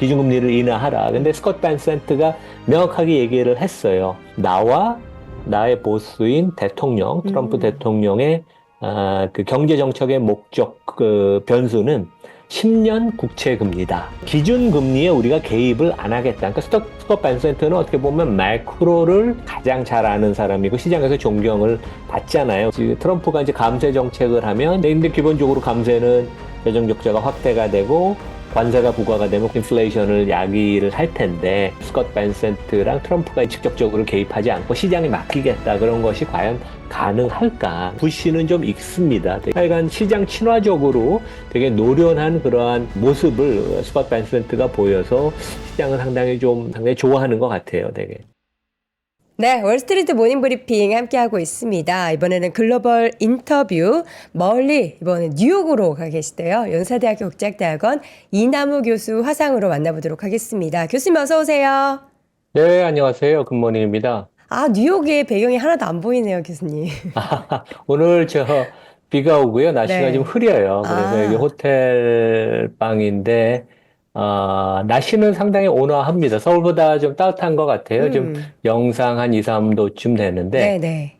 기준금리를 인하하라. 근데 스콧 벤센트가 명확하게 얘기를 했어요. 나와 나의 보스인 대통령, 트럼프 음. 대통령의 그 경제 정책의 목적 그 변수는 10년 국채 금리다. 기준 금리에 우리가 개입을 안 하겠다. 그러니까 스콧 벤센트는 어떻게 보면 매크로를 가장 잘 아는 사람이고 시장에서 존경을 받잖아요. 지금 트럼프가 이제 감세 정책을 하면, 근데 기본적으로 감세는 재정 적자가 확대가 되고 관세가 부과가 되면 인플레이션을 야기를 할 텐데, 스콧 벤센트랑 트럼프가 직접적으로 개입하지 않고 시장에 맡기겠다, 그런 것이 과연 가능할까? 부시는 좀 있습니다. 하여간 시장 친화적으로 되게 노련한 그러한 모습을 스콧 벤센트가 보여서 시장은 상당히 좋아하는 것 같아요, 되게. 네, 월스트리트 모닝 브리핑 함께하고 있습니다. 이번에는 글로벌 인터뷰, 멀리 이번엔 뉴욕으로 가 계시대요. 연사대학교 국제학대학원 이남우 교수 화상으로 만나보도록 하겠습니다. 교수님 어서 오세요. 네, 안녕하세요. 굿모닝입니다. 아, 뉴욕의 배경이 하나도 안 보이네요, 교수님. 오늘 비가 오고요. 날씨가 좀 네. 흐려요. 그래서 여기 아, 호텔 방인데, 날씨는 상당히 온화합니다. 서울보다 좀 따뜻한 것 같아요. 좀 영상 한 2, 3도쯤 되는데, 네네.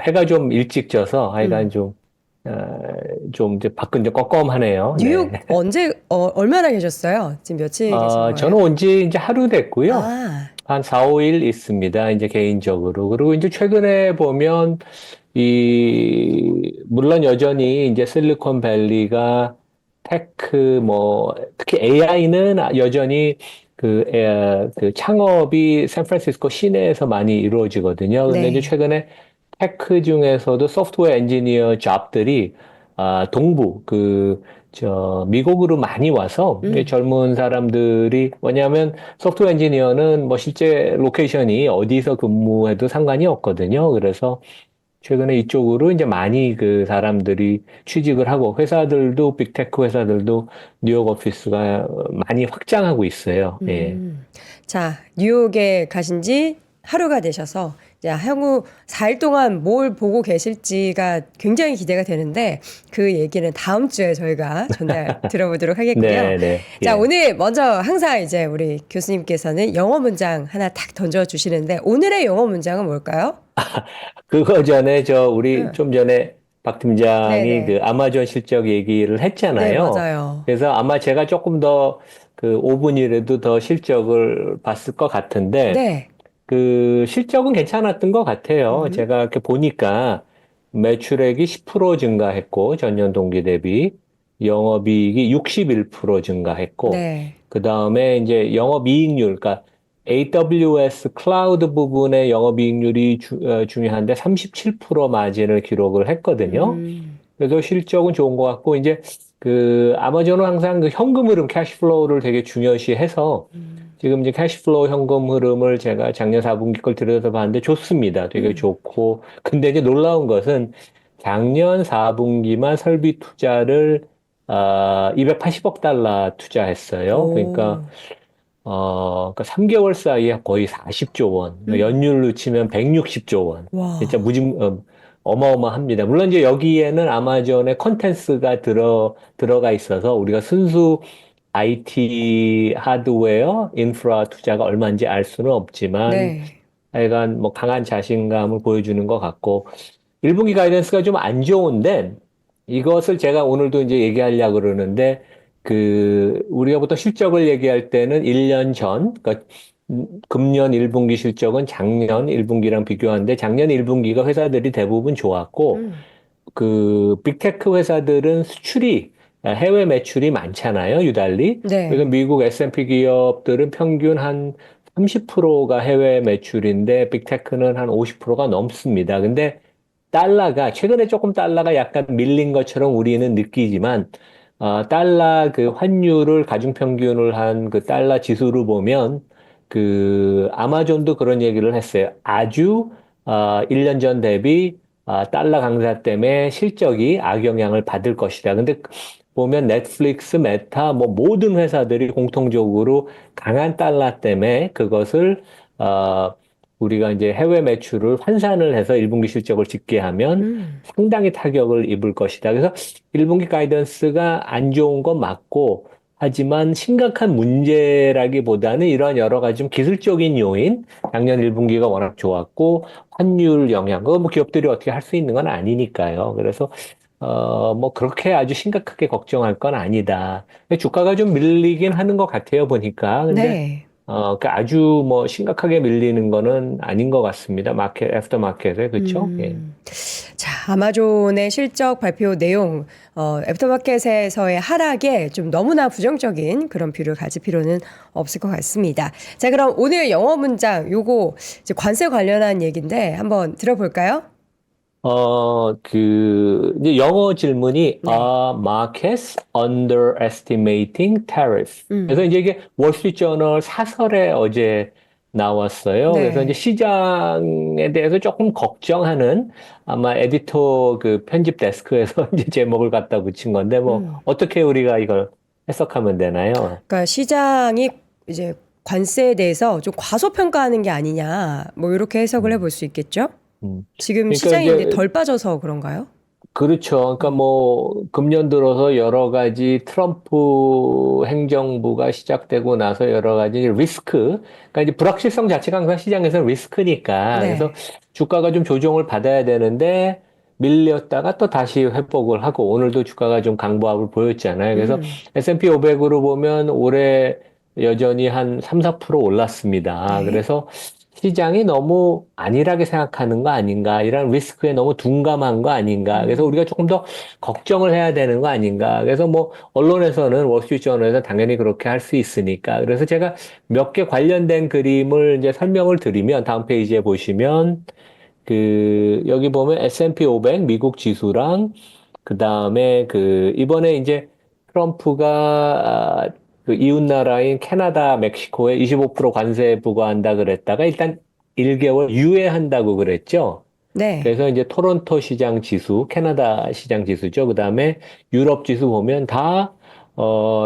해가 좀 일찍 져서 하여간 음. 어, 좀 이제 밖은 좀 껌껌하네요. 네. 뉴욕 언제, 얼마나 계셨어요? 지금 며칠 계신 저는 거예요? 온 지 이제 하루 됐고요. 아, 한 4, 5일 있습니다. 이제 개인적으로. 그리고 이제 최근에 보면 물론 여전히 이제 실리콘밸리가 테크, 특히 AI는 여전히 그 창업이 샌프란시스코 시내에서 많이 이루어지거든요. 근데 이제 네. 최근에 테크 중에서도 소프트웨어 엔지니어 잡들이, 동부, 미국으로 많이 와서 음. 젊은 사람들이, 뭐냐면 소프트웨어 엔지니어는 뭐 실제 로케이션이 어디서 근무해도 상관이 없거든요. 그래서 최근에 이쪽으로 이제 많이 그 사람들이 취직을 하고, 회사들도 빅테크 회사들도 뉴욕 오피스가 많이 확장하고 있어요. 예. 자, 뉴욕에 가신 지 하루가 되셔서 이제 향후 4일 동안 뭘 보고 계실지가 굉장히 기대가 되는데 그 얘기는 다음 주에 저희가 전달 들어보도록 하겠고요. 네, 네, 자, 예. 오늘 먼저 항상 이제 우리 교수님께서는 영어 문장 하나 탁 던져 주시는데 오늘의 영어 문장은 뭘까요? 그거 전에 우리 응. 좀 전에 박 팀장이 그 네네. 아마존 실적 얘기를 네, 했잖아요. 맞아요. 그래서 아마 제가 조금 더 그 5분이라도 더 실적을 봤을 것 같은데, 네. 그 실적은 괜찮았던 것 같아요. 음. 제가 이렇게 보니까 매출액이 10% 증가했고, 전년 동기 대비 영업이익이 61% 증가했고, 네. 그 다음에 이제 영업이익률, 그러니까 AWS 클라우드 부분의 영업이익률이 중요한데 37% 마진을 기록을 했거든요. 음. 그래서 실적은 좋은 것 같고, 이제 그 아마존은 항상 그 현금 흐름, 캐시플로우를 되게 중요시해서 지금 이제 캐시플로우 현금 흐름을 제가 작년 4분기 걸 들여다봤는데 좋습니다. 되게 음. 좋고. 근데 이제 놀라운 것은 작년 4분기만 설비 투자를 280억 달러 투자했어요. 그러니까 오. 3개월 사이에 거의 40조 원, 그러니까 음. 연율로 치면 160조 원. 진짜 와. 어마어마합니다. 물론 이제 여기에는 아마존의 컨텐츠가 들어가 있어서 우리가 순수 IT 하드웨어, 인프라 투자가 얼마인지 알 수는 없지만 네. 하여간 뭐 강한 자신감을 보여주는 것 같고, 1분기 가이던스가 좀 안 좋은데 이것을 제가 오늘도 이제 얘기하려고 그러는데, 우리가 보통 실적을 얘기할 때는 1년 전, 그러니까 금년 1분기 실적은 작년 1분기랑 비교하는데 작년 1분기가 회사들이 대부분 좋았고, 음. 빅테크 회사들은 해외 매출이 많잖아요, 유달리. 그래서 네. 미국 S&P 기업들은 평균 한 30%가 해외 매출인데, 빅테크는 한 50%가 넘습니다. 근데 최근에 조금 달러가 약간 밀린 것처럼 우리는 느끼지만, 달러 그 환율을 가중평균을 한 그 달러 지수로 보면, 아마존도 그런 얘기를 했어요. 1년 전 대비 달러 강세 때문에 실적이 악영향을 받을 것이다. 근데 보면 넷플릭스, 메타, 뭐 모든 회사들이 공통적으로 강한 달러 때문에 그것을, 어, 우리가 이제 해외 매출을 환산을 해서 1분기 실적을 집계 하면 음. 상당히 타격을 입을 것이다. 그래서 1분기 가이던스가 안 좋은 건 맞고, 하지만 심각한 문제라기보다는 이러한 여러 가지 좀 기술적인 요인, 작년 1분기가 워낙 좋았고, 환율 영향, 그거 뭐 기업들이 어떻게 할 수 있는 건 아니니까요. 그래서, 뭐 그렇게 아주 심각하게 걱정할 건 아니다. 근데 주가가 좀 밀리긴 하는 것 같아요, 보니까. 근데, 네. 그 아주 뭐 심각하게 밀리는 거는 아닌 것 같습니다. 마켓, 애프터 마켓에, 그렇죠? 예. 음. 자, 아마존의 실적 발표 내용, 애프터마켓에서의 하락에 좀 너무나 부정적인 그런 뷰를 가질 필요는 없을 것 같습니다. 자, 그럼 오늘 영어 문장, 요거 이제 관세 관련한 얘기인데 한번 들어볼까요? 이제 영어 질문이, 네. Are markets underestimating tariff? 그래서 음. 이제 이게 월스트리트저널 사설에 어제 나왔어요. 그래서 이제 네. 시장에 대해서 조금 걱정하는 아마 에디터 그 편집 데스크에서 이제 제목을 갖다 붙인 건데, 뭐, 음. 어떻게 우리가 이걸 해석하면 되나요? 그러니까 시장이 이제 관세에 대해서 좀 과소평가하는 게 아니냐, 뭐 이렇게 해석을 음, 해볼 수 있겠죠? 음. 지금 그러니까 시장이 이제 이제 덜 빠져서 그런가요? 그렇죠. 그러니까 뭐 금년 들어서 여러 가지 트럼프 행정부가 시작되고 나서 여러 가지 리스크, 그러니까 이제 불확실성 자체가 항상 시장에서는 리스크니까 그래서 네. 주가가 좀 조정을 받아야 되는데 밀렸다가 또 다시 회복을 하고 오늘도 주가가 좀 강보합을 보였잖아요. 그래서 음. S&P 500으로 보면 올해 여전히 한 3, 4% 올랐습니다. 네. 그래서 시장이 너무 안일하게 생각하는 거 아닌가, 이런 리스크에 너무 둔감한 거 아닌가, 그래서 음. 우리가 조금 더 걱정을 해야 되는 거 아닌가, 그래서 뭐, 언론에서는, 월스트리트저널에서 당연히 그렇게 할 수 있으니까, 그래서 제가 몇 개 관련된 그림을 이제 설명을 드리면, 다음 페이지에 보시면, 여기 보면 S&P 500 미국 지수랑, 그 다음에 이번에 이제 트럼프가 그 이웃나라인 캐나다, 멕시코에 25% 관세 부과한다 그랬다가 일단 1개월 유예한다고 그랬죠. 네. 그래서 이제 토론토 시장 지수, 캐나다 시장 지수죠. 그다음에 유럽 지수 보면 다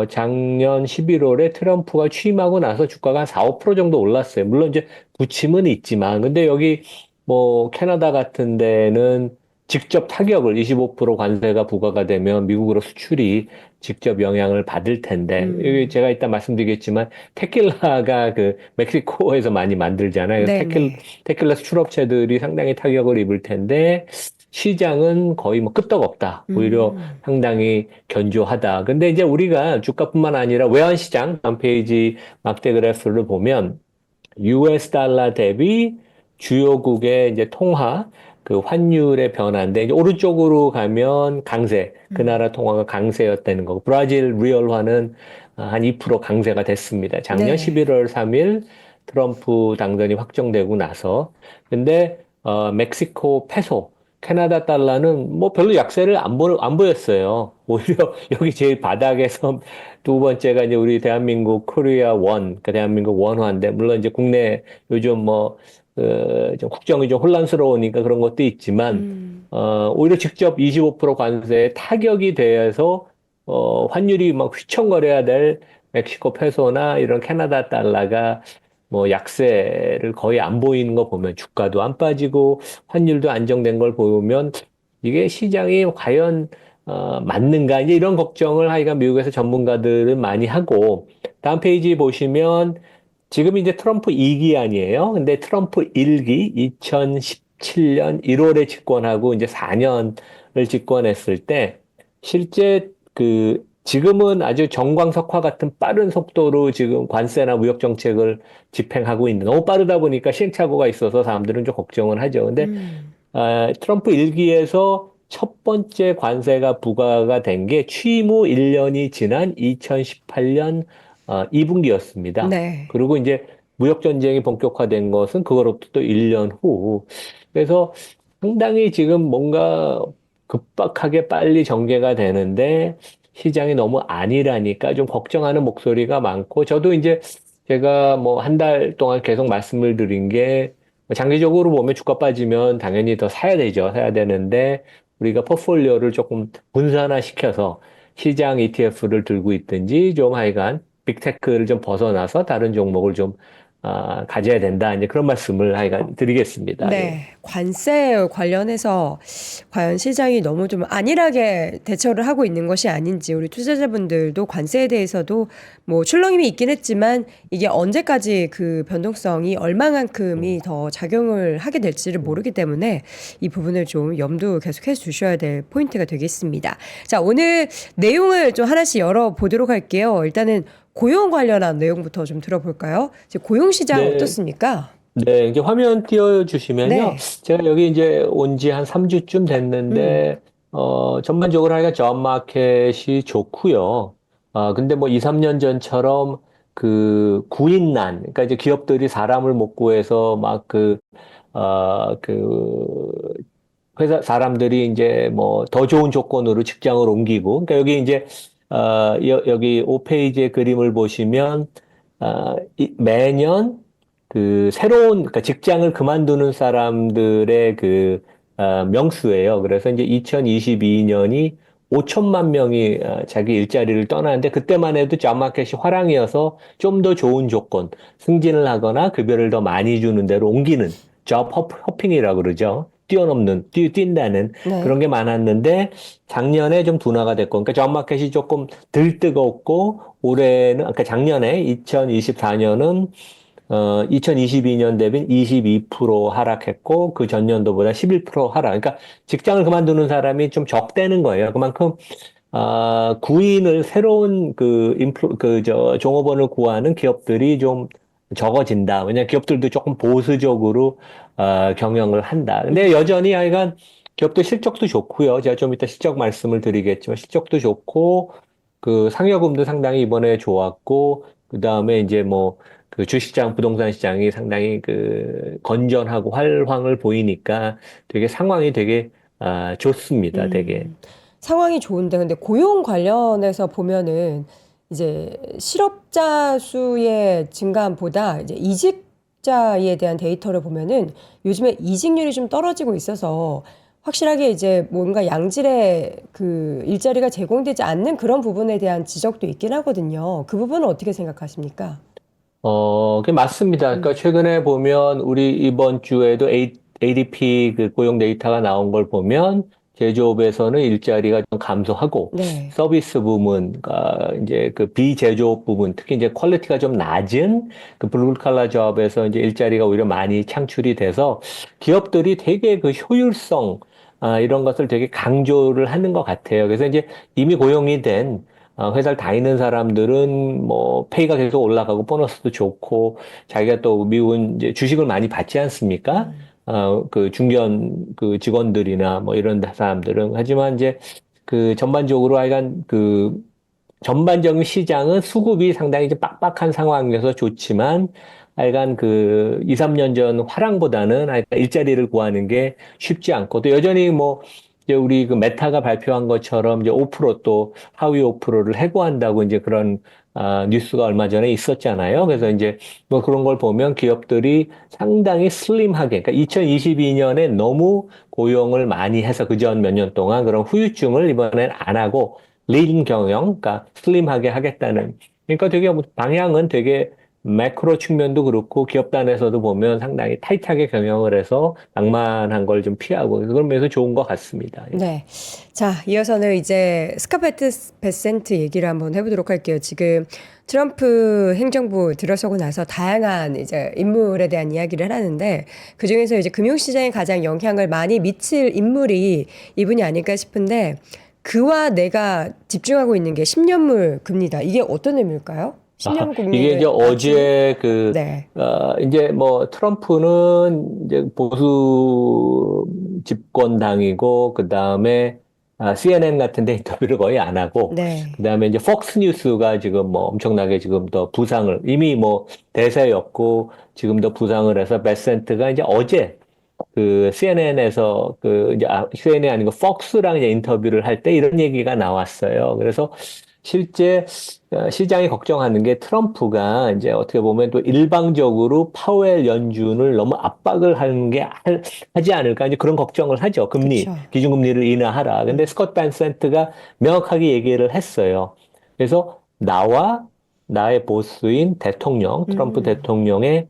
작년 11월에 트럼프가 취임하고 나서 주가가 한 4, 5% 정도 올랐어요. 물론 이제 부침은 있지만 근데 여기 뭐 캐나다 같은 데는 직접 타격을 25% 관세가 부과가 되면 미국으로 수출이 직접 영향을 받을 텐데 여기 음. 제가 이따 말씀드리겠지만 테킬라가 그 멕시코에서 많이 만들잖아요. 그래서 네네. 테킬라 수출업체들이 상당히 타격을 입을 텐데 시장은 거의 뭐 끄떡없다. 오히려 음. 상당히 견조하다. 근데 이제 우리가 주가뿐만 아니라 외환시장 다음 페이지 막대 그래프를 보면 US 달러 대비 주요국의 이제 통화 그 환율의 변화인데 이제 오른쪽으로 가면 강세, 그 음. 나라 통화가 강세였다는 거고 브라질 리얼화는 한 2% 강세가 됐습니다. 작년 네. 11월 3일 트럼프 당선이 확정되고 나서 근데 멕시코 페소, 캐나다 달러는 뭐 별로 약세를 안 보였어요. 오히려 여기 제일 바닥에서 두 번째가 이제 우리 대한민국 코리아 원, 그 대한민국 원화인데, 물론 이제 국내 요즘 뭐, 좀 국정이 좀 혼란스러우니까 그런 것도 있지만, 음. 오히려 직접 25% 관세에 타격이 돼서, 환율이 막 휘청거려야 될 멕시코 페소나 이런 캐나다 달러가 뭐 약세를 거의 안 보이는 거 보면 주가도 안 빠지고 환율도 안정된 걸 보면 이게 시장이 과연 맞는가? 이제 이런 걱정을 하여간 미국에서 전문가들은 많이 하고, 다음 페이지 보시면 지금 이제 트럼프 2기 아니에요? 근데 트럼프 1기 2017년 1월에 집권하고 이제 4년을 집권했을 때 실제 지금은 아주 정광석화 같은 빠른 속도로 지금 관세나 무역 정책을 집행하고 있는 너무 빠르다 보니까 시행착오가 있어서 사람들은 좀 걱정을 하죠. 근데 음. 트럼프 일기에서 첫 번째 관세가 부과가 된 게 취임 후 1년이 지난 2018년 2분기였습니다. 네. 그리고 이제 무역 전쟁이 본격화된 것은 그거로부터 또 1년 후. 그래서 상당히 지금 뭔가 급박하게 빨리 전개가 되는데 시장이 너무 안일하니까 좀 걱정하는 목소리가 많고 저도 이제 제가 뭐 한 달 동안 계속 말씀을 드린 게 장기적으로 보면 주가 빠지면 당연히 더 사야 되죠. 사야 되는데 우리가 포트폴리오를 조금 분산화시켜서 시장 ETF를 들고 있든지 좀 하여간 빅테크를 좀 벗어나서 다른 종목을 좀 가져야 된다. 이제 그런 말씀을 하여간 드리겠습니다. 예. 네, 관세 관련해서 과연 시장이 너무 좀 안일하게 대처를 하고 있는 것이 아닌지 우리 투자자분들도 관세에 대해서도 뭐 출렁임이 있긴 했지만 이게 언제까지 그 변동성이 얼마만큼이 더 작용을 하게 될지를 모르기 때문에 이 부분을 좀 염두 계속해 주셔야 될 포인트가 되겠습니다. 자, 오늘 내용을 좀 하나씩 열어보도록 할게요. 일단은 고용 관련한 내용부터 좀 들어볼까요? 이제 고용 시장 네. 어떻습니까? 네, 이제 화면 띄워주시면요. 네. 제가 여기 이제 온 지 한 3주쯤 음. 됐는데, 전반적으로 하니까 잡 마켓이 좋고요. 근데 뭐 2, 3년 전처럼 그 구인난, 그러니까 이제 기업들이 사람을 못 구해서 막 회사 사람들이 이제 뭐 더 좋은 조건으로 직장을 옮기고, 그러니까 여기 이제 여기 5페이지의 그림을 보시면 매년 그 새로운 그러니까 직장을 그만두는 사람들의 명수예요. 그래서 이제 2022년이 5천만 명이 자기 일자리를 떠나는데 그때만 해도 잡마켓이 화랑이어서 좀 더 좋은 조건, 승진을 하거나 급여를 더 많이 주는 데로 옮기는 잡 허핑이라고 그러죠. 뛴다는 그런 네. 게 많았는데 작년에 좀 둔화가 됐고, 그러니까 잡마켓이 조금 덜 뜨겁고 올해는, 그러니까 작년에 2024년은 2022년 대비 22% 하락했고, 그 전년도보다 11% 하락. 그러니까 직장을 그만두는 사람이 좀 적대는 거예요. 그만큼, 구인을 새로운 종업원을 구하는 기업들이 좀 적어진다. 왜냐하면 기업들도 조금 보수적으로, 경영을 한다. 근데 여전히 하여간 기업도 실적도 좋고요. 제가 좀 이따 실적 말씀을 드리겠지만, 실적도 좋고, 그 상여금도 상당히 이번에 좋았고, 그 다음에 이제 뭐, 그 주식시장, 부동산 시장이 상당히 건전하고 활황을 보이니까 되게 상황이 되게, 좋습니다. 되게. 음, 상황이 좋은데, 근데 고용 관련해서 보면은 이제 실업자 수의 증가보다 이제 이직자에 대한 데이터를 보면은 요즘에 이직률이 좀 떨어지고 있어서 확실하게 이제 뭔가 양질의 그 일자리가 제공되지 않는 그런 부분에 대한 지적도 있긴 하거든요. 그 부분은 어떻게 생각하십니까? 그게 맞습니다. 그러니까 최근에 보면 우리 이번 주에도 ADP 그 고용 데이터가 나온 걸 보면 제조업에서는 일자리가 좀 감소하고 네. 서비스 부문, 이제 그 비제조업 부분, 특히 이제 퀄리티가 좀 낮은 그 블루 칼라 조업에서 이제 일자리가 오히려 많이 창출이 돼서 기업들이 되게 그 효율성, 이런 것을 되게 강조를 하는 것 같아요. 그래서 이제 이미 고용이 된 회사를 다니는 사람들은 뭐 페이가 계속 올라가고 보너스도 좋고 자기가 또 미국은 이제 주식을 많이 받지 않습니까? 그 중견 그 직원들이나 뭐 이런 사람들은 하지만 이제 그 전반적으로 하여간 전반적인 시장은 수급이 상당히 이제 빡빡한 상황이어서 좋지만 하여간 2, 3년 전 화랑보다는 하여간 일자리를 구하는 게 쉽지 않고 또 여전히 뭐 이제 우리 그 메타가 발표한 것처럼 이제 5%또 하위 5%를 해고한다고 이제 그런 뉴스가 얼마 전에 있었잖아요. 그래서 이제 뭐 그런 걸 보면 기업들이 상당히 슬림하게 그러니까 2022년에 너무 고용을 많이 해서 그전 몇 년 동안 그런 후유증을 이번엔 안 하고 린 경영, 그러니까 슬림하게 하겠다는. 그러니까 되게 방향은 되게 매크로 측면도 그렇고 기업 단에서도 보면 상당히 타이트하게 경영을 해서 낭만한 걸 좀 피하고 그런 면에서 좋은 것 같습니다. 예. 네. 자, 이어서는 이제 스카페트 베센트 얘기를 한번 해보도록 할게요. 지금 트럼프 행정부 들어서고 나서 다양한 이제 인물에 대한 이야기를 하는데 그중에서 이제 금융시장에 가장 영향을 많이 미칠 인물이 이분이 아닐까 싶은데 그와 내가 집중하고 있는 게 10년물 금리다. 이게 어떤 의미일까요? 10년 이게 이제 금리를 낮추는? 어제 네. 이제 뭐 트럼프는 이제 보수 집권당이고, 그 다음에 CNN 같은 데 인터뷰를 거의 안 하고, 네. 그 다음에 이제 폭스 뉴스가 지금 뭐 엄청나게 지금 더 부상을, 이미 뭐 대세였고, 지금 더 부상을 해서 베센트가 이제 어제 CNN에서 CNN 이 아니고 폭스랑 이제 인터뷰를 할 때 이런 얘기가 나왔어요. 그래서 실제 시장이 걱정하는 게 트럼프가 이제 어떻게 보면 또 일방적으로 파웰 연준을 너무 압박을 하는 게 하지 않을까 이제 그런 걱정을 하죠. 그쵸. 기준금리를 인하하라. 근데 스콧 벤센트가 명확하게 얘기를 했어요. 그래서 나와 나의 보스인 대통령, 트럼프 음. 대통령의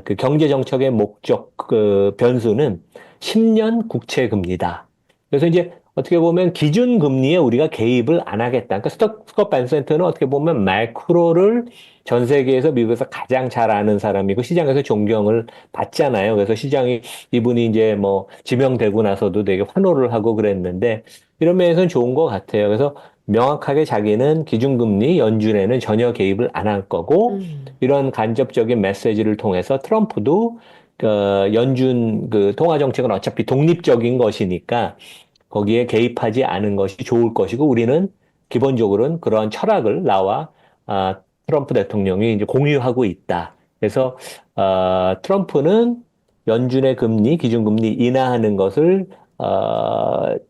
그 경제 정책의 목적 그 변수는 10년 국채 금리다. 그래서 이제 어떻게 보면 기준 금리에 우리가 개입을 안 하겠다. 그러니까 스콧 벤센트는 어떻게 보면 매크로를 전 세계에서 미국에서 가장 잘 아는 사람이고 시장에서 존경을 받잖아요. 그래서 시장이 이분이 이제 뭐 지명되고 나서도 되게 환호를 하고 그랬는데 이런 면에서는 좋은 것 같아요. 그래서 명확하게 자기는 기준금리 연준에는 전혀 개입을 안 할 거고 음. 이런 간접적인 메시지를 통해서 트럼프도 연준 그 통화 정책은 어차피 독립적인 것이니까 거기에 개입하지 않은 것이 좋을 것이고 우리는 기본적으로는 그러한 철학을 나와 트럼프 대통령이 이제 공유하고 있다. 그래서 트럼프는 연준의 금리, 기준금리 인하하는 것을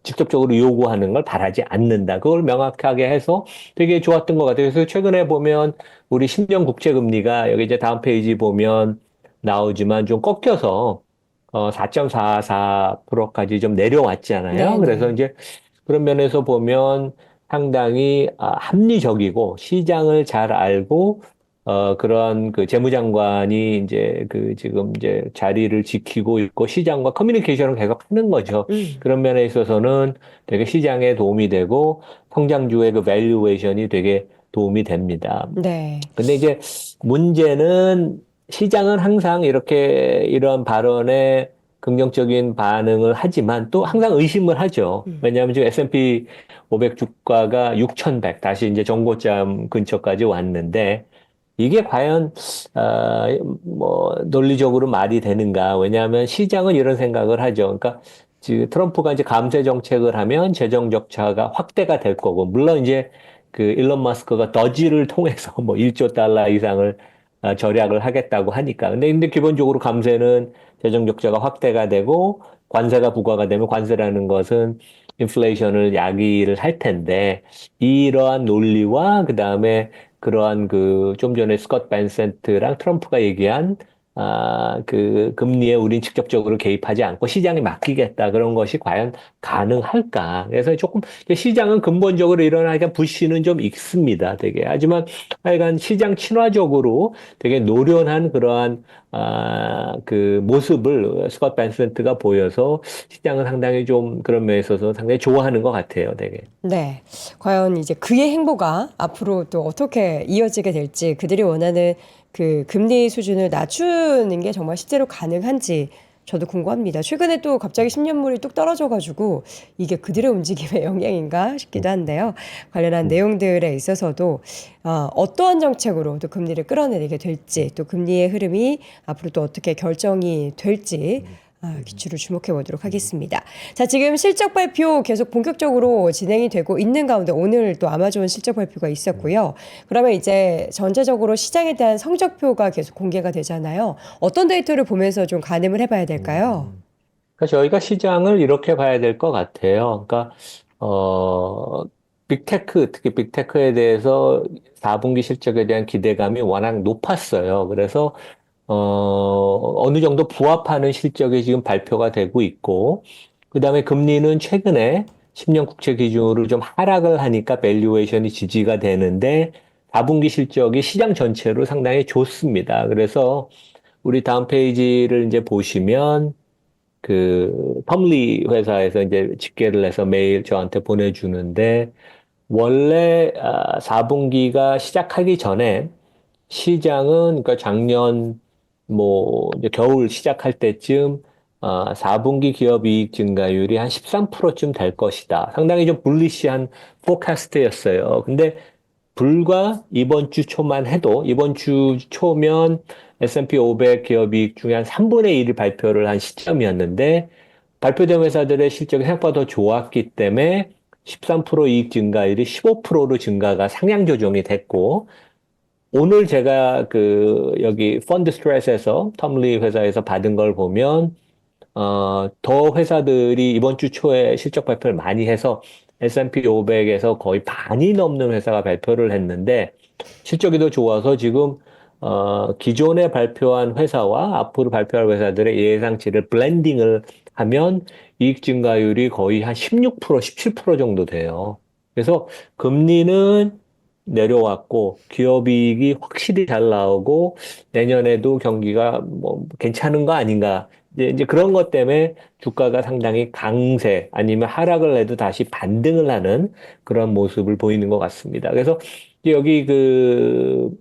직접적으로 요구하는 걸 바라지 않는다. 그걸 명확하게 해서 되게 좋았던 것 같아요. 그래서 최근에 보면 우리 10년 국채 금리가 여기 이제 다음 페이지 보면 나오지만 좀 꺾여서 4.44%까지 좀 내려왔잖아요. 그래서 네네. 이제 그런 면에서 보면 상당히 합리적이고 시장을 잘 알고 그런 그 재무장관이 이제 그 지금 이제 자리를 지키고 있고 시장과 커뮤니케이션을 계속 하는 거죠. 음. 그런 면에 있어서는 되게 시장에 도움이 되고 성장주의 그 밸류에이션이 되게 도움이 됩니다. 네. 근데 이제 문제는 시장은 항상 이렇게 이런 발언에 긍정적인 반응을 하지만 또 음. 항상 의심을 하죠. 음. 왜냐하면 지금 S&P 500 주가가 6,100 다시 이제 정고점 근처까지 왔는데 이게 과연 뭐 논리적으로 말이 되는가? 왜냐하면 시장은 이런 생각을 하죠. 그러니까 지금 트럼프가 이제 감세 정책을 하면 재정 적자가 확대가 될 거고 물론 이제 그 일론 머스크가 더지를 통해서 뭐 1조 달러 이상을 절약을 하겠다고 하니까. 근데 기본적으로 감세는 재정 적자가 확대가 되고 관세가 부과가 되면 관세라는 것은 인플레이션을 야기를 할 텐데 이러한 논리와 그다음에 그러한 그 좀 전에 스콧 벤센트랑 트럼프가 얘기한 그 금리에 우린 직접적으로 개입하지 않고 시장에 맡기겠다 그런 것이 과연 가능할까? 그래서 조금 시장은 근본적으로 일어나니까 불씨는 좀 있습니다. 되게 하지만 하여간 시장 친화적으로 되게 노련한 그러한 그 모습을 스콧 벤센트가 보여서 시장은 상당히 좀 그런 면에 있어서 상당히 좋아하는 것 같아요. 되게. 네. 과연 이제 그의 행보가 앞으로 또 어떻게 이어지게 될지 그들이 원하는 그 금리 수준을 낮추는 게 정말 실제로 가능한지 저도 궁금합니다. 최근에 또 갑자기 10년물이 뚝 떨어져가지고 이게 그들의 움직임의 영향인가 싶기도 한데요. 관련한 음. 내용들에 있어서도 어떠한 정책으로 또 금리를 끌어내리게 될지 또 금리의 흐름이 앞으로 또 어떻게 결정이 될지 기출을 주목해 보도록 하겠습니다. 자, 지금 실적 발표 계속 본격적으로 진행이 되고 있는 가운데 오늘 또 아마존 실적 발표가 있었고요. 그러면 이제 전체적으로 시장에 대한 성적표가 계속 공개가 되잖아요. 어떤 데이터를 보면서 좀 가늠을 해봐야 될까요? 그러니까 저희가 시장을 이렇게 봐야 될 것 같아요. 그러니까 어 빅테크 특히 빅테크에 대해서 4분기 실적에 대한 기대감이 워낙 높았어요. 그래서 어느 정도 부합하는 실적이 지금 발표가 되고 있고 그다음에 금리는 최근에 10년 국채 기준으로 좀 하락을 하니까 밸류에이션이 지지가 되는데 4분기 실적이 시장 전체로 상당히 좋습니다. 그래서 우리 다음 페이지를 이제 보시면 그 펌리 회사에서 이제 집계를 해서 매일 저한테 보내주는데 원래 4분기가 시작하기 전에 시장은 그러니까 작년 뭐 이제 겨울 시작할 때쯤 4분기 기업 이익 증가율이 한 13%쯤 될 것이다. 상당히 좀 불리시한 포캐스트였어요. 근데 불과 이번 주 초만 해도 이번 주 초면 S&P 500 기업 이익 중에 한 3분의 1을 발표를 한 시점이었는데 발표된 회사들의 실적이 생각보다 더 좋았기 때문에 13% 이익 증가율이 15%로 증가가 상향 조정이 됐고 오늘 제가 그 여기 펀드 스트레스에서 텀리 회사에서 받은 걸 보면 더 회사들이 이번 주 초에 실적 발표를 많이 해서 S&P 500에서 거의 반이 넘는 회사가 발표를 했는데 실적이 더 좋아서 지금 기존에 발표한 회사와 앞으로 발표할 회사들의 예상치를 블렌딩을 하면 이익 증가율이 거의 한 16%, 17% 정도 돼요. 그래서 금리는 내려왔고 기업이익이 확실히 잘 나오고 내년에도 경기가 뭐 괜찮은 거 아닌가. 이제 그런 것 때문에 주가가 상당히 강세 아니면 하락을 해도 다시 반등을 하는 그런 모습을 보이는 것 같습니다. 그래서 이제 여기 그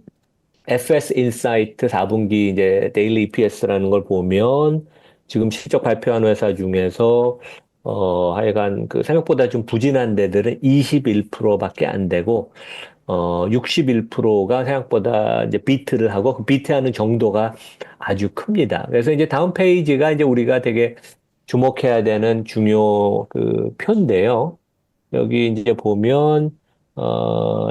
FS 인사이트 4분기 이제 데일리 EPS라는 걸 보면 지금 실적 발표한 회사 중에서 하여간 그 생각보다 좀 부진한 데들은 21%밖에 안 되고 61%가 생각보다 이제 비트를 하고 그 비트하는 정도가 아주 큽니다. 그래서 이제 다음 페이지가 이제 우리가 되게 주목해야 되는 중요 그 표인데요. 여기 이제 보면,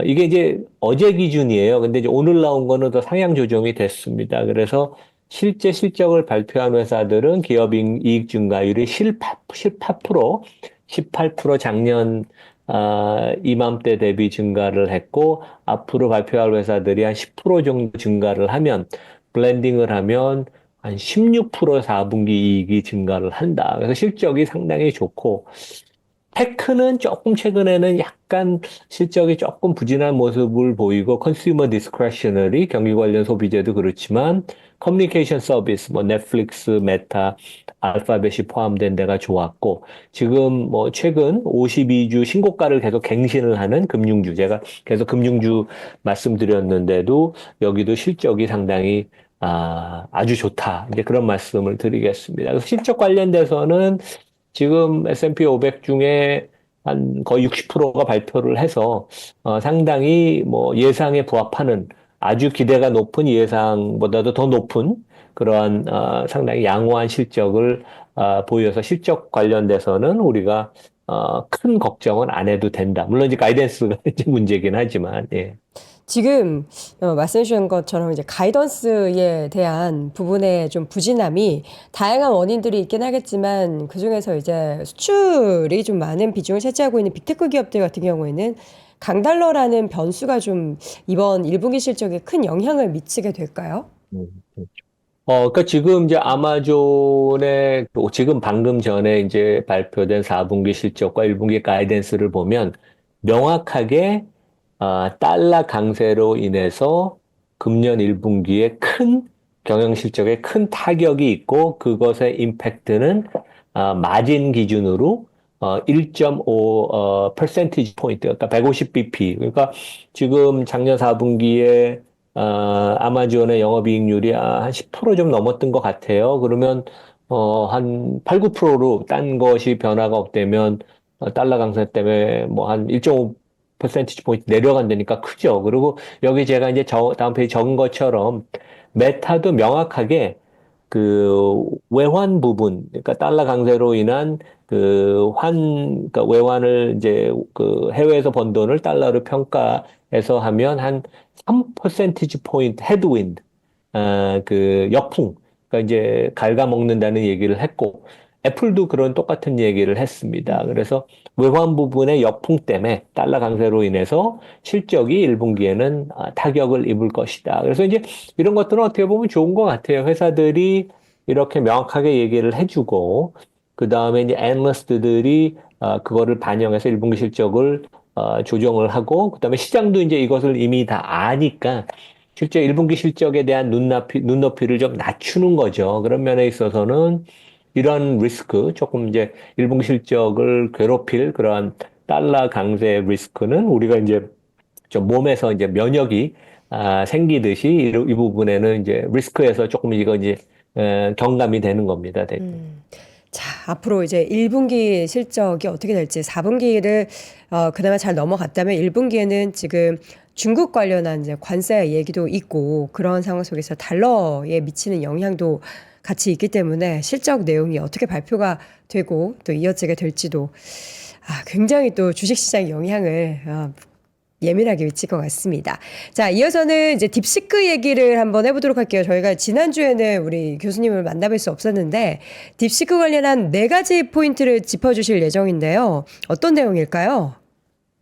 이게 이제 어제 기준이에요. 근데 이제 오늘 나온 거는 더 상향 조정이 됐습니다. 그래서 실제 실적을 발표한 회사들은 기업 이익 증가율이 18%, 18% 작년, 이맘때 대비 증가를 했고, 앞으로 발표할 회사들이 한 10% 정도 증가를 하면, 블렌딩을 하면 한 16% 4분기 이익이 증가를 한다. 그래서 실적이 상당히 좋고, 테크는 조금 최근에는 약간 실적이 조금 부진한 모습을 보이고 컨슈머 디스크레셔너리 경기 관련 소비재도 그렇지만 커뮤니케이션 서비스 뭐 넷플릭스, 메타, 알파벳이 포함된 데가 좋았고 지금 뭐 최근 52주 신고가를 계속 갱신을 하는 금융주 제가 계속 금융주 말씀드렸는데도 여기도 실적이 상당히 아주 좋다. 이제 그런 말씀을 드리겠습니다. 그래서 실적 관련돼서는 지금 S&P 500 중에 한 거의 60%가 발표를 해서 상당히 뭐 예상에 부합하는 아주 기대가 높은 예상보다도 더 높은 그러한 상당히 양호한 실적을 보여서 실적 관련돼서는 우리가 큰 걱정은 안 해도 된다. 물론 이제 가이던스가 이제 문제긴 하지만 예. 지금 말씀해 주신 것처럼 이제 가이던스에 대한 부분의 좀 부진함이 다양한 원인들이 있긴 하겠지만 그중에서 이제 수출이 좀 많은 비중을 차지하고 있는 빅테크 기업들 같은 경우에는 강달러라는 변수가 좀 이번 1분기 실적에 큰 영향을 미치게 될까요? 음. 그러니까 지금 이제 아마존의 지금 방금 전에 이제 발표된 4분기 실적과 1분기 가이던스를 보면 명확하게 달러 강세로 인해서 금년 1분기에 큰 경영 실적에 큰 타격이 있고 그것의 임팩트는 마진 기준으로 1.5 퍼센티지 포인트 그러니까 150 bp 그러니까 지금 작년 4분기에 아마존의 영업이익률이 한 10%좀 넘었던 것 같아요. 그러면 한 8, 9%로 딴 것이 변화가 없다면 달러 강세 때문에 뭐 한 1.5 퍼센티지 포인트 내려간다니까 크죠. 그리고 여기 제가 이제 다음 페이지 적은 것처럼 메타도 명확하게 그 외환 부분, 그러니까 달러 강세로 인한 그러니까 외환을 이제 그 해외에서 번 돈을 달러로 평가해서 하면 한 3% 포인트 헤드윈드, 그 역풍, 그러니까 이제 갉아먹는다는 얘기를 했고, 애플도 그런 똑같은 얘기를 했습니다. 그래서 외환 부분의 역풍 때문에 달러 강세로 인해서 실적이 1분기에는 타격을 입을 것이다. 그래서 이제 이런 것들은 어떻게 보면 좋은 것 같아요. 회사들이 이렇게 명확하게 얘기를 해주고, 그 다음에 이제 애널리스트들이 그거를 반영해서 1분기 실적을 조정을 하고, 그 다음에 시장도 이제 이것을 이미 다 아니까, 실제 1분기 실적에 대한 눈높이를 좀 낮추는 거죠. 그런 면에 있어서는 이런 리스크, 조금 이제 1분기 실적을 괴롭힐 그러한 달러 강세 리스크는 우리가 이제 좀 몸에서 이제 면역이 생기듯이 이 부분에는 이제 리스크에서 조금 이거 이제 경감이 되는 겁니다. 되게. 자, 앞으로 이제 1분기 실적이 어떻게 될지 4분기를 그나마 잘 넘어갔다면 1분기에는 지금 중국 관련한 이제 관세 얘기도 있고 그런 상황 속에서 달러에 미치는 영향도 같이 있기 때문에 실적 내용이 어떻게 발표가 되고 또 이어지게 될지도 굉장히 또 주식시장 영향을 예민하게 미칠 것 같습니다. 자, 이어서는 이제 딥시크 얘기를 한번 해보도록 할게요. 저희가 지난주에는 우리 교수님을 만나뵐 수 없었는데 딥시크 관련한 네 가지 포인트를 짚어주실 예정인데요. 어떤 내용일까요?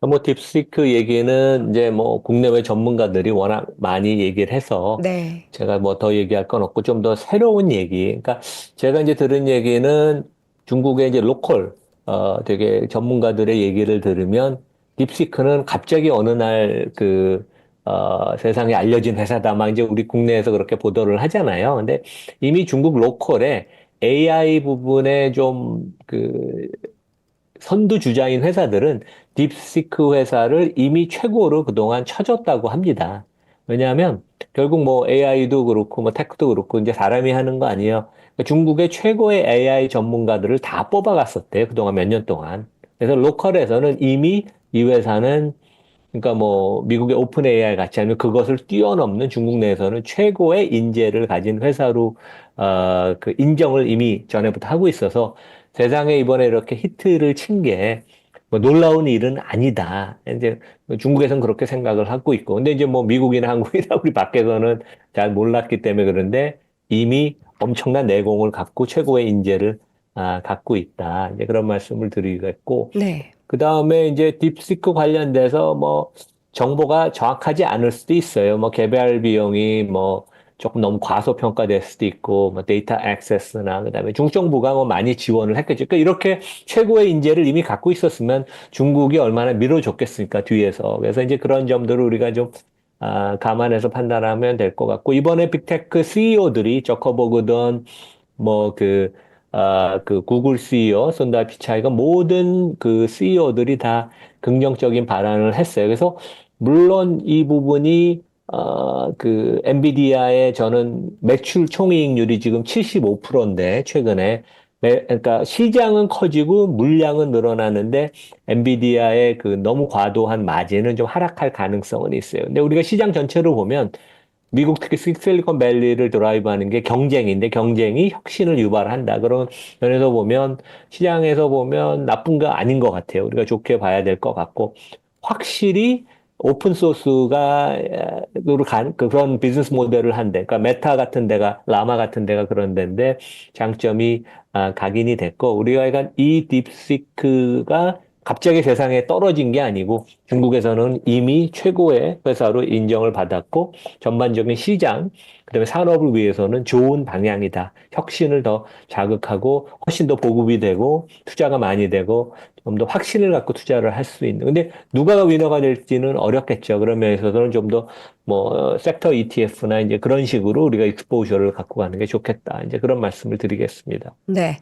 뭐 딥시크 얘기는 이제 뭐 국내외 전문가들이 워낙 많이 얘기를 해서 네. 제가 뭐 더 얘기할 건 없고 좀 더 새로운 얘기. 그러니까 제가 이제 들은 얘기는 중국의 이제 로컬 되게 전문가들의 얘기를 들으면 딥시크는 갑자기 어느 날 세상에 알려진 회사다. 막 이제 우리 국내에서 그렇게 보도를 하잖아요. 근데 이미 중국 로컬에 AI 부분에 선두 주자인 회사들은 딥시크 회사를 이미 최고로 그동안 쳐줬다고 합니다. 왜냐하면 결국 뭐 AI도 그렇고 뭐 테크도 그렇고 이제 사람이 하는 거 아니에요. 그러니까 중국의 최고의 AI 전문가들을 다 뽑아갔었대요. 그동안 몇 년 동안. 그래서 로컬에서는 이미 이 회사는 그러니까 뭐 미국의 오픈 AI 같이 하면 그것을 뛰어넘는 중국 내에서는 최고의 인재를 가진 회사로 그 인정을 이미 전에부터 하고 있어서 세상에 이번에 이렇게 히트를 친 게 뭐 놀라운 일은 아니다. 이제 중국에서는 그렇게 생각을 하고 있고 근데 이제 뭐 미국이나 한국이나 우리 밖에서는 잘 몰랐기 때문에 그런데 이미 엄청난 내공을 갖고 최고의 인재를 갖고 있다. 이제 그런 말씀을 드리겠고 네. 그 다음에 이제 딥시크 관련돼서 뭐 정보가 정확하지 않을 수도 있어요. 뭐 개발 비용이 뭐 조금 너무 과소평가될 수도 있고, 뭐 데이터 액세스나 그다음에 중국 정부가 뭐 많이 지원을 했겠죠. 그러니까 이렇게 최고의 인재를 이미 갖고 있었으면 중국이 얼마나 밀어줬겠습니까, 뒤에서. 그래서 이제 그런 점들을 우리가 좀 감안해서 판단하면 될 것 같고, 이번에 빅테크 CEO들이 저커버그든 그 구글 CEO, 손다 피차이가 모든 그 CEO들이 다 긍정적인 발언을 했어요. 그래서 물론 이 부분이 그 엔비디아의 저는 매출 총이익률이 지금 75%인데 최근에 그러니까 시장은 커지고 물량은 늘어나는데 엔비디아의 그 너무 과도한 마진은 좀 하락할 가능성은 있어요. 근데 우리가 시장 전체로 보면 미국 특히 실리콘밸리를 드라이브하는 게 경쟁인데 경쟁이 혁신을 유발한다. 그런 면에서 보면 시장에서 보면 나쁜 거 아닌 것 같아요. 우리가 좋게 봐야 될 것 같고 확실히 오픈 소스가 그런 비즈니스 모델을 한데, 그러니까 메타 같은 데가 라마 같은 데가 그런 데인데 장점이 각인이 됐고 우리가 약간 이 딥시크가 갑자기 세상에 떨어진 게 아니고 중국에서는 이미 최고의 회사로 인정을 받았고 전반적인 시장, 그다음에 산업을 위해서는 좋은 방향이다. 혁신을 더 자극하고 훨씬 더 보급이 되고 투자가 많이 되고 좀 더 확신을 갖고 투자를 할 수 있는. 근데 누가 위너가 될지는 어렵겠죠. 그런 면에서는 좀 더 뭐 섹터 ETF나 이제 그런 식으로 우리가 익스포저를 갖고 가는 게 좋겠다. 이제 그런 말씀을 드리겠습니다. 네.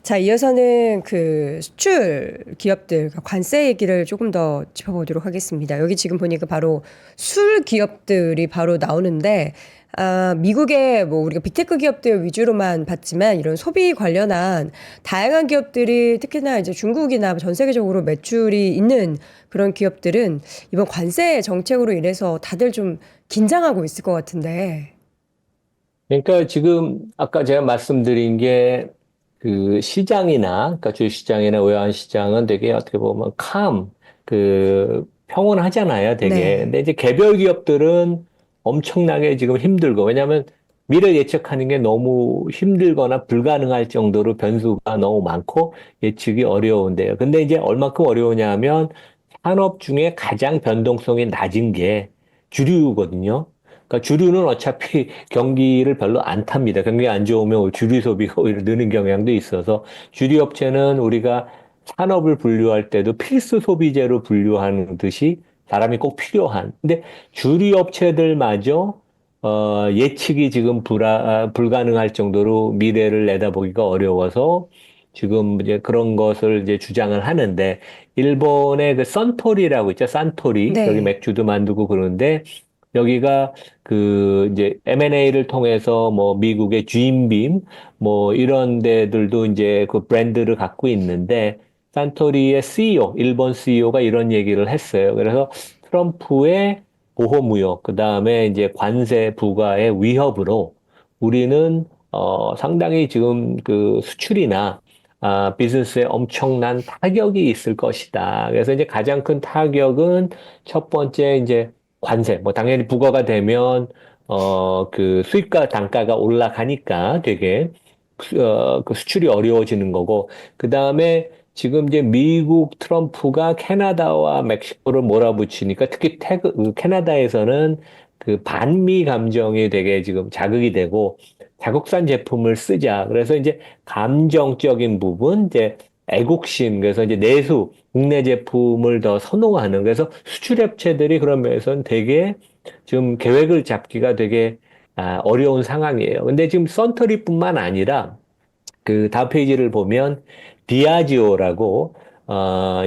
자, 이어서는 그 수출 기업들, 그러니까 관세 얘기를 조금 더 짚어보도록 하겠습니다. 여기 지금 보니까 바로 술 기업들이 바로 나오는데, 미국의 뭐 우리가 빅테크 기업들 위주로만 봤지만 이런 소비 관련한 다양한 기업들이 특히나 이제 중국이나 전 세계적으로 매출이 있는 그런 기업들은 이번 관세 정책으로 인해서 다들 좀 긴장하고 있을 것 같은데. 그러니까 지금 아까 제가 말씀드린 게 그 시장이나 그러니까 주식시장이나 외환시장은 되게 어떻게 보면 평온하잖아요, 되게. 네. 근데 이제 개별 기업들은 엄청나게 지금 힘들고 왜냐하면 미래 예측하는 게 너무 힘들거나 불가능할 정도로 변수가 너무 많고 예측이 어려운데요. 근데 이제 얼마큼 어려우냐 하면 산업 중에 가장 변동성이 낮은 게 주류거든요. 그러니까 주류는 어차피 경기를 별로 안 탑니다. 경기가 안 좋으면 주류 소비가 오히려 느는 경향도 있어서 주류 업체는 우리가 산업을 분류할 때도 필수 소비재로 분류하는 듯이 사람이 꼭 필요한. 근데 주류 업체들마저 예측이 지금 불가능할 정도로 미래를 내다보기가 어려워서 지금 이제 그런 것을 이제 주장을 하는데 일본의 그 선토리라고 있죠. 산토리. 여기 네. 맥주도 만들고 그러는데 여기가 그 이제 M&A를 통해서 뭐 미국의 주임빔 뭐 이런 데들도 이제 그 브랜드를 갖고 있는데 산토리의 CEO, 일본 CEO가 이런 얘기를 했어요. 그래서 트럼프의 보호무역, 그 다음에 이제 관세 부과의 위협으로 우리는 상당히 지금 그 수출이나 비즈니스에 엄청난 타격이 있을 것이다. 그래서 이제 가장 큰 타격은 첫 번째 이제 관세, 뭐 당연히 부과가 되면 그 수입과 단가가 올라가니까 되게 그 수출이 어려워지는 거고 그 다음에 지금 이제 미국 트럼프가 캐나다와 멕시코를 몰아붙이니까 특히 캐나다에서는 그 반미 감정이 되게 지금 자극이 되고 자국산 제품을 쓰자. 그래서 이제 감정적인 부분, 이제 애국심, 그래서 이제 내수, 국내 제품을 더 선호하는, 그래서 수출 업체들이 그런 면에서는 되게 지금 계획을 잡기가 되게 어려운 상황이에요. 근데 지금 선터리뿐만 아니라 그 다음 페이지를 보면 디아지오라고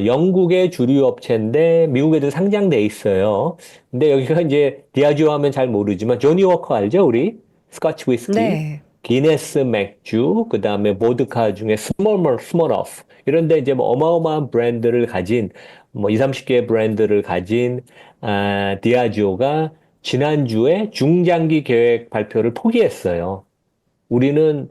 영국의 주류 업체인데 미국에도 상장돼 있어요. 근데 여기가 이제 디아지오 하면 잘 모르지만 조니 워커 알죠? 우리 스코치 위스키, 네. 기네스 맥주, 그다음에 보드카 중에 스몰러프 이런데 이제 뭐 어마어마한 브랜드를 가진 뭐 2, 30개의 브랜드를 가진 디아지오가 지난주에 중장기 계획 발표를 포기했어요. 우리는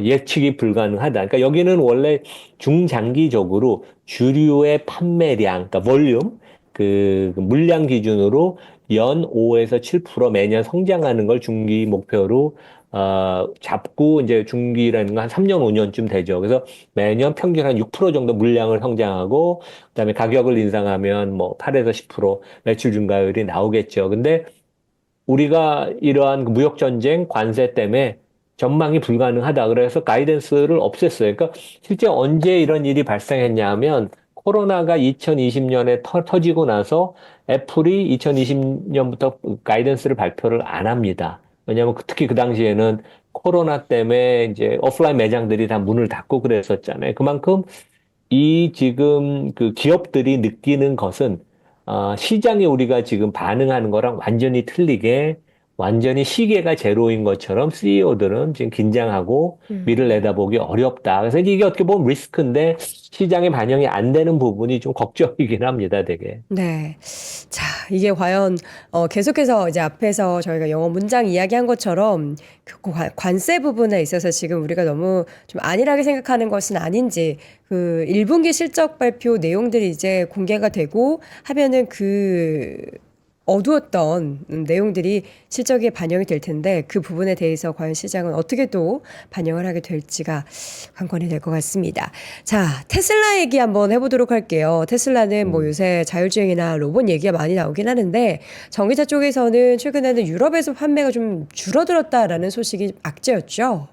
예측이 불가능하다. 그러니까 여기는 원래 중장기적으로 주류의 판매량, 그러니까 볼륨, 그 물량 기준으로 연 5에서 7% 매년 성장하는 걸 중기 목표로 잡고 이제 중기라는 건 한 3년, 5년쯤 되죠. 그래서 매년 평균 한 6% 정도 물량을 성장하고 그다음에 가격을 인상하면 뭐 8에서 10% 매출 증가율이 나오겠죠. 근데 우리가 이러한 그 무역 전쟁 관세 때문에 전망이 불가능하다. 그래서 가이던스를 없앴어요. 그러니까 실제 언제 이런 일이 발생했냐 하면 코로나가 2020년에 터지고 나서 애플이 2020년부터 가이던스를 발표를 안 합니다. 왜냐하면 특히 그 당시에는 코로나 때문에 이제 오프라인 매장들이 다 문을 닫고 그랬었잖아요. 그만큼 이 지금 그 기업들이 느끼는 것은 시장에 우리가 지금 반응하는 거랑 완전히 틀리게 완전히 시계가 제로인 것처럼 CEO들은 지금 긴장하고 미래를 내다보기 어렵다. 그래서 이게 어떻게 보면 리스크인데 시장에 반영이 안 되는 부분이 좀 걱정이긴 합니다, 되게. 네. 자, 이게 과연 계속해서 이제 앞에서 저희가 영어 문장 이야기한 것처럼 그 관세 부분에 있어서 지금 우리가 너무 좀 안일하게 생각하는 것은 아닌지 그 1분기 실적 발표 내용들이 이제 공개가 되고 하면은 그 어두웠던 내용들이 실적에 반영이 될 텐데 그 부분에 대해서 과연 시장은 어떻게 또 반영을 하게 될지가 관건이 될 것 같습니다. 자, 테슬라 얘기 한번 해보도록 할게요. 테슬라는 뭐 음. 요새 자율주행이나 로봇 얘기가 많이 나오긴 하는데 전기차 쪽에서는 최근에는 유럽에서 판매가 좀 줄어들었다라는 소식이 악재였죠.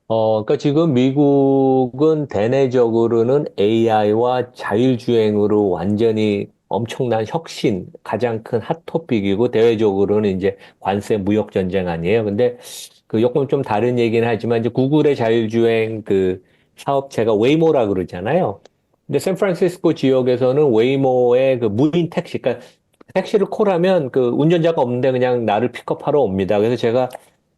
그러니까 지금 미국은 대내적으로는 AI와 자율주행으로 완전히 엄청난 혁신, 가장 큰 핫토픽이고, 대외적으로는 이제 관세 무역 전쟁 아니에요. 근데 그 조금 좀 다른 얘기는 하지만, 이제 구글의 자율주행 그 사업체가 웨이모라 그러잖아요. 근데 샌프란시스코 지역에서는 웨이모의 그 무인 택시, 그러니까 택시를 콜하면 그 운전자가 없는데 그냥 나를 픽업하러 옵니다. 그래서 제가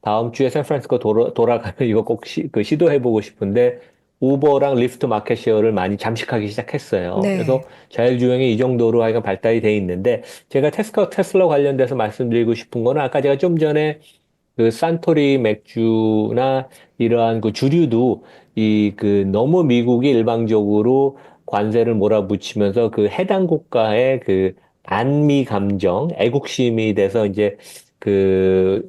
다음 주에 샌프란시스코 돌아가면 이거 꼭 그 시도해보고 싶은데 우버랑 리프트 마켓쉐어를 많이 잠식하기 시작했어요. 그래서 네. 자율주행이 이 정도로 하여간 발달이 돼 있는데 제가 테슬라 관련돼서 말씀드리고 싶은 거는 아까 제가 좀 전에 그 산토리 맥주나 이러한 그 주류도 이 그 너무 미국이 일방적으로 관세를 몰아붙이면서 그 해당 국가의 그 반미 감정, 애국심이 돼서 이제 그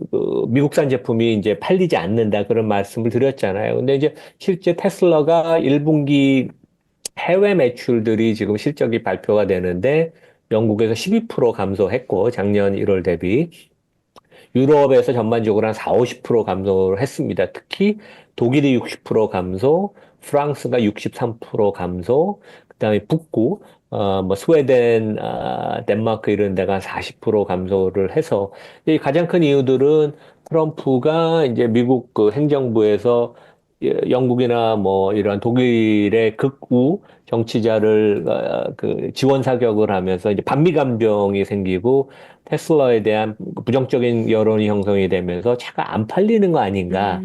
미국산 제품이 이제 팔리지 않는다 그런 말씀을 드렸잖아요. 근데 이제 실제 테슬라가 1분기 해외 매출들이 지금 실적이 발표가 되는데 영국에서 12% 감소했고 작년 1월 대비 유럽에서 전반적으로 한 4, 50% 감소를 했습니다. 특히 독일이 60% 감소, 프랑스가 63% 감소, 그다음에 북구, 뭐 스웨덴, 덴마크 이런 데가 한 40% 감소를 해서 이 가장 큰 이유들은 트럼프가 이제 미국 그 행정부에서 영국이나 뭐 이런 독일의 극우 정치자를 그 지원 사격을 하면서 이제 반미 감정이 생기고 테슬라에 대한 부정적인 여론이 형성이 되면서 차가 안 팔리는 거 아닌가.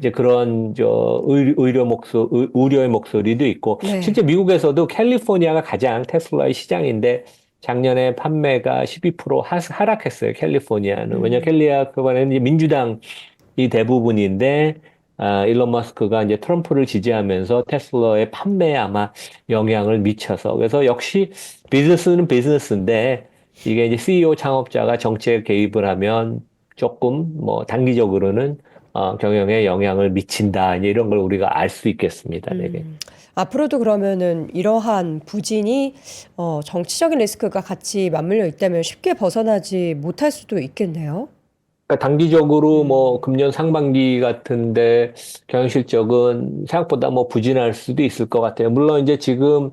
이제 그런 우려의 목소리도 있고 네. 실제 미국에서도 캘리포니아가 가장 테슬라의 시장인데 작년에 판매가 12% 하락했어요. 캘리포니아는. 왜냐 캘리포니아는 이제 민주당이 대부분인데 일론 머스크가 이제 트럼프를 지지하면서 테슬라의 판매에 아마 영향을 미쳐서 그래서 역시 비즈니스는 비즈니스인데 이게 이제 CEO 창업자가 정치에 개입을 하면 조금 뭐 단기적으로는 경영에 영향을 미친다. 이제 이런 걸 우리가 알 수 있겠습니다. 네. 앞으로도 그러면은 이러한 부진이 정치적인 리스크가 같이 맞물려 있다면 쉽게 벗어나지 못할 수도 있겠네요. 그러니까 단기적으로 뭐 음, 금년 상반기 같은데 경영 실적은 생각보다 뭐 부진할 수도 있을 것 같아요. 물론 이제 지금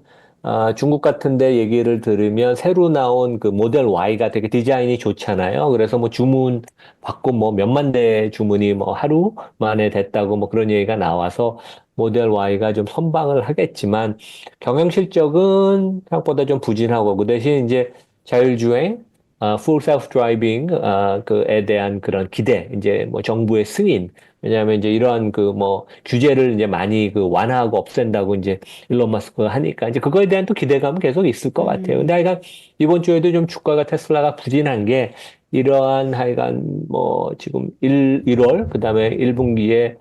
중국 같은데 얘기를 들으면 새로 나온 그 모델 Y가 되게 디자인이 좋잖아요. 그래서 뭐 주문 받고 뭐 몇만 대 주문이 뭐 하루 만에 됐다고 뭐 그런 얘기가 나와서 모델 Y가 좀 선방을 하겠지만 경영 실적은 생각보다 좀 부진하고 그 대신 이제 자율주행 full self-driving, 그에 대한 그런 기대, 이제 뭐 정부의 승인, 왜냐하면 이제 이러한 그 뭐 규제를 이제 많이 그 완화하고 없앤다고 이제 일론 마스크가 하니까 이제 그거에 대한 또 기대감은 계속 있을 것 같아요. 근데 음. 하여간 이번 주에도 좀 주가가 테슬라가 부진한 게 이러한 하여간 뭐 지금 1월, 그다음에 1분기에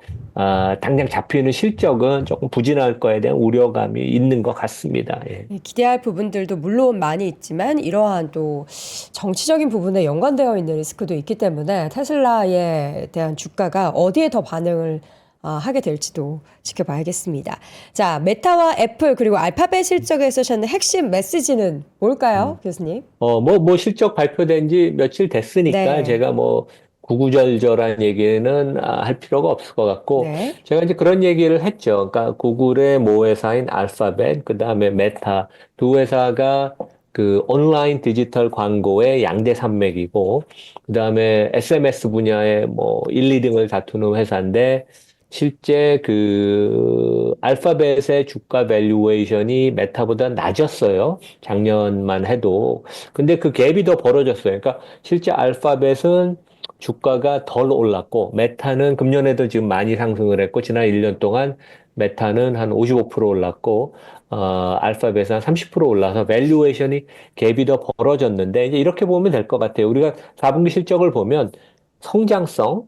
당장 잡히는 실적은 조금 부진할 거에 대한 우려감이 있는 것 같습니다. 예. 기대할 부분들도 물론 많이 있지만 이러한 또 정치적인 부분에 연관되어 있는 리스크도 있기 때문에 테슬라에 대한 주가가 어디에 더 반응을 하게 될지도 지켜봐야겠습니다. 자, 메타와 애플 그리고 알파벳 실적에 쓰셨는 핵심 메시지는 뭘까요, 교수님? 뭐 실적 발표된 지 며칠 됐으니까 네, 제가 뭐 구구절절한 얘기는 할 필요가 없을 것 같고 네. 제가 이제 그런 얘기를 했죠. 그러니까 구글의 모회사인 알파벳, 그다음에 메타 두 회사가 그 온라인 디지털 광고의 양대 산맥이고 그다음에 SMS 분야의 뭐 1, 2등을 다투는 회사인데 실제 그 알파벳의 주가 밸류에이션이 메타보다 낮았어요. 작년만 해도. 근데 그 갭이 더 벌어졌어요. 그러니까 실제 알파벳은 주가가 덜 올랐고, 메타는 금년에도 지금 많이 상승을 했고, 지난 1년 동안 메타는 한 55% 올랐고, 알파벳은 한 30% 올라서 밸류에이션이 갭이 더 벌어졌는데, 이제 이렇게 보면 될 것 같아요. 우리가 4분기 실적을 보면 성장성,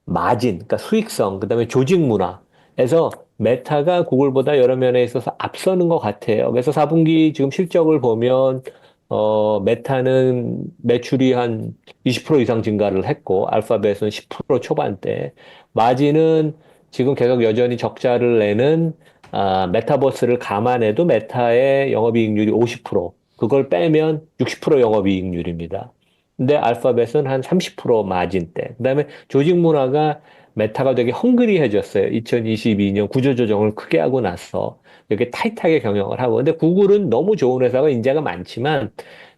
마진, 그러니까 수익성, 그다음에 조직 문화에서 메타가 구글보다 여러 면에 있어서 앞서는 것 같아요. 그래서 4분기 지금 실적을 보면 메타는 매출이 한 20% 이상 증가를 했고 알파벳은 10% 초반대, 마진은 지금 계속 여전히 적자를 내는 메타버스를 감안해도 메타의 영업이익률이 50%, 그걸 빼면 60% 영업이익률입니다. 근데 알파벳은 한 30% 마진대. 그다음에 조직 문화가 메타가 되게 헝그리해졌어요. 2022년 구조조정을 크게 하고 나서 이렇게 타이트하게 경영을 하고. 근데 구글은 너무 좋은 회사가 인재가 많지만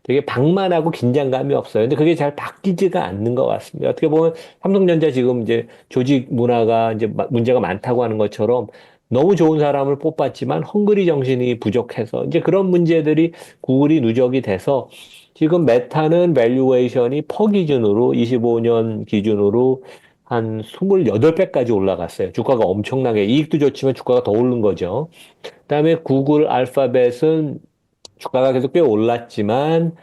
되게 방만하고 긴장감이 없어요. 근데 그게 잘 바뀌지가 않는 것 같습니다. 어떻게 보면 삼성전자 지금 이제 조직 문화가 이제 문제가 많다고 하는 것처럼 너무 좋은 사람을 뽑았지만 헝그리 정신이 부족해서 이제 그런 문제들이 구글이 누적이 돼서 지금 메타는 밸류에이션이 퍼 기준으로 25년 기준으로 한 28배까지 올라갔어요. 주가가 엄청나게 이익도 좋지만 주가가 더 오른 거죠. 그다음에 구글 알파벳은 주가가 계속 꽤 올랐지만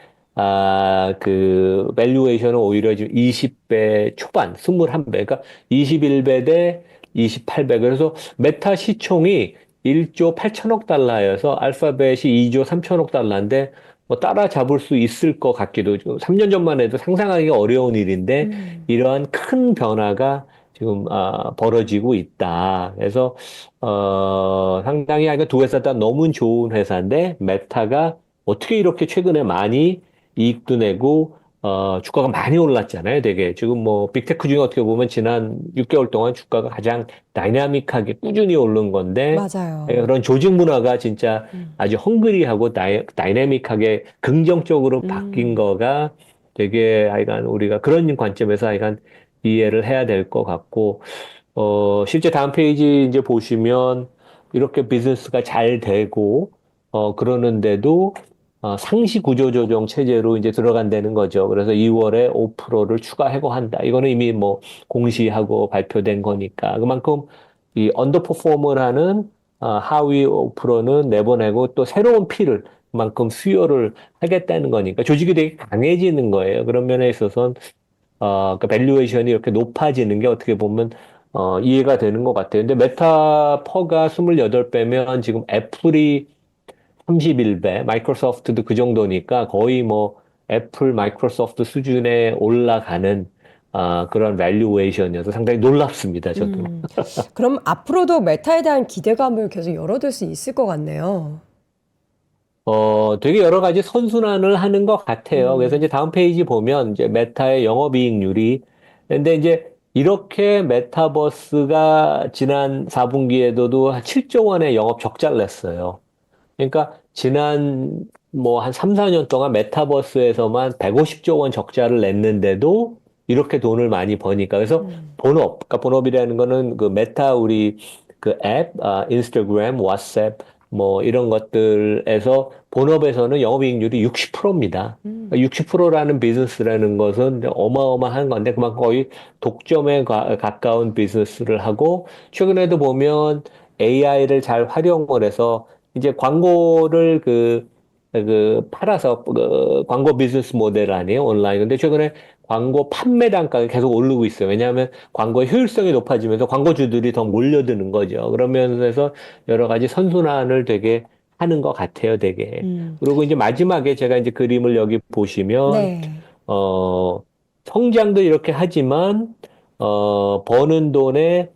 그 밸류에이션은 오히려 지금 20배 초반, 21배. 그러니까 21배 대 28배. 그래서 메타 시총이 1조 8천억 달러여서 알파벳이 2조 3천억 달러인데 뭐 따라잡을 수 있을 것 같기도. 3년 전만 해도 상상하기가 어려운 일인데 음. 이러한 큰 변화가 지금 벌어지고 있다. 그래서 상당히 하여간 두 회사 다 너무 좋은 회사인데 메타가 어떻게 이렇게 최근에 많이 이익도 내고 주가가 많이 올랐잖아요. 되게 지금 뭐 빅테크 중에 어떻게 보면 지난 6개월 동안 주가가 가장 다이나믹하게 꾸준히 오른 건데 맞아요. 그런 조직 문화가 진짜 아주 헝그리하고 다이내믹하게 긍정적으로 바뀐 음. 거가 되게 하여간 우리가 그런 관점에서 하여간 이해를 해야 될 것 같고 실제 다음 페이지 이제 보시면 이렇게 비즈니스가 잘 되고, 그러는데도, 상시 구조조정 체제로 이제 들어간다는 거죠. 그래서 2월에 5%를 추가 해고한다. 이거는 이미 뭐 공시하고 발표된 거니까. 그만큼 이 언더퍼폼을 하는 하위 5%는 내보내고 또 새로운 피를 그만큼 수요를 하겠다는 거니까 조직이 되게 강해지는 거예요. 그런 면에 있어서는 그 밸류에이션이 이렇게 높아지는 게 어떻게 보면 이해가 되는 것 같아요. 근데 메타 퍼가 28배면 지금 애플이 31배, 마이크로소프트도 그 정도니까 거의 뭐 애플, 마이크로소프트 수준에 올라가는 그런 밸류에이션이어서 상당히 놀랍습니다, 저도. 음. 그럼 앞으로도 메타에 대한 기대감을 계속 열어둘 수 있을 것 같네요. 되게 여러 가지 선순환을 하는 것 같아요. 그래서 이제 음. 다음 페이지 보면 이제 메타의 영업이익률이 근데 이제 이렇게 메타버스가 지난 4분기에도 한 7조 원의 영업 적자를 냈어요. 그러니까 지난 뭐 한 3, 4년 동안 메타버스에서만 150조 원 적자를 냈는데도 이렇게 돈을 많이 버니까. 그래서 본업, 그러니까 본업이라는 거는 그 메타 우리 그 앱, 인스타그램, 왓츠앱 뭐 이런 것들에서 본업에서는 영업이익률이 60%입니다. 60%라는 비즈니스라는 것은 어마어마한 건데 그만큼 거의 독점에 가까운 비즈니스를 하고 최근에도 보면 AI를 잘 활용을 해서 이제 광고를 팔아서 광고 비즈니스 모델 아니에요 온라인. 근데 최근에 광고 판매 단가가 계속 오르고 있어요. 왜냐하면 광고의 효율성이 높아지면서 광고주들이 더 몰려드는 거죠. 그러면서 여러 가지 선순환을 되게 하는 것 같아요, 되게. 그리고 이제 마지막에 제가 이제 그림을 여기 보시면 네. 어 성장도 이렇게 하지만 버는 돈에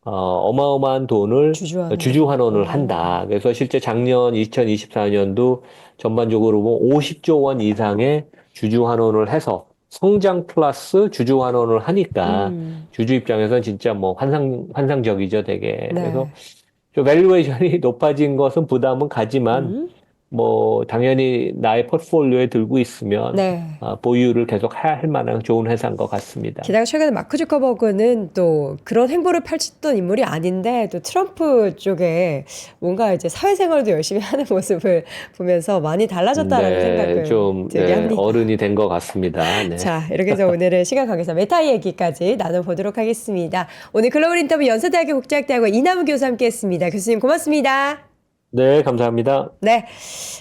어마어마한 돈을 주주환원도 주주 환원을 받고. 한다. 그래서 실제 작년 2024년도 전반적으로 뭐 50조 원 이상의 주주 환원을 해서 성장 플러스 주주 환원을 하니까 주주 입장에서는 진짜 뭐 환상적이죠, 되게. 그래서 네. 좀 밸류에이션이 높아진 것은 부담은 가지만 음. 뭐 당연히 나의 포트폴리오에 들고 있으면 네. 보유를 계속 할 만한 좋은 회사인 것 같습니다. 게다가 최근에 마크 주커버그는 또 그런 행보를 펼쳤던 인물이 아닌데 또 트럼프 쪽에 뭔가 이제 사회생활도 열심히 하는 모습을 보면서 많이 달라졌다라는 네, 생각을 좀, 들게 네, 합니다. 어른이 된 것 같습니다. 네. 자, 이렇게 해서 오늘은 시간 관계상 메타 얘기까지 나눠보도록 하겠습니다. 오늘 글로벌 인터뷰 연세대학교 국제학대학원 이남우 교수 함께했습니다. 교수님 고맙습니다. 네, 감사합니다. 네.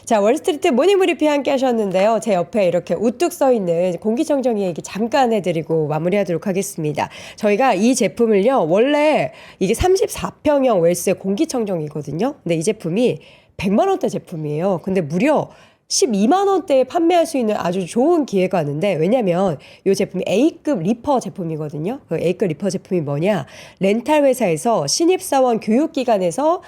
자, 월스트리트 모닝 브리핑 함께 하셨는데요. 제 옆에 이렇게 우뚝 서 있는 공기청정기 얘기 잠깐 해드리고 마무리하도록 하겠습니다. 저희가 이 제품을요, 원래 이게 34평형 웰스의 공기청정기거든요. 근데 이 제품이 100만 원대 제품이에요. 근데 무려 12만 원대에 판매할 수 있는 아주 좋은 기회가 왔는데 왜냐면 이 제품이 A급 리퍼 제품이거든요. 그 A급 리퍼 제품이 뭐냐? 렌탈 회사에서 신입사원 교육기관에서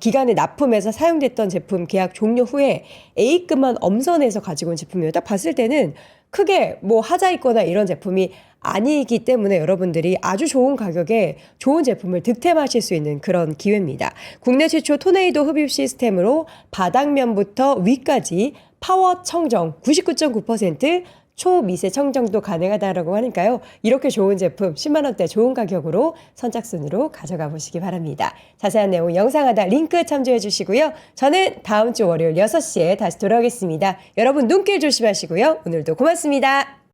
기간에 납품해서 사용됐던 제품 계약 종료 후에 A급만 엄선해서 가지고 온 제품이에요. 딱 봤을 때는 크게 뭐 하자 있거나 이런 제품이 아니기 때문에 여러분들이 아주 좋은 가격에 좋은 제품을 득템하실 수 있는 그런 기회입니다. 국내 최초 토네이도 흡입 시스템으로 바닥면부터 위까지 파워 청정 99.9% 초미세 청정도 가능하다라고 하니까요. 이렇게 좋은 제품 10만 원대 좋은 가격으로 선착순으로 가져가 보시기 바랍니다. 자세한 내용 영상 하단 링크 참조해 주시고요. 저는 다음 주 월요일 6시에 다시 돌아오겠습니다. 여러분 눈길 조심하시고요. 오늘도 고맙습니다.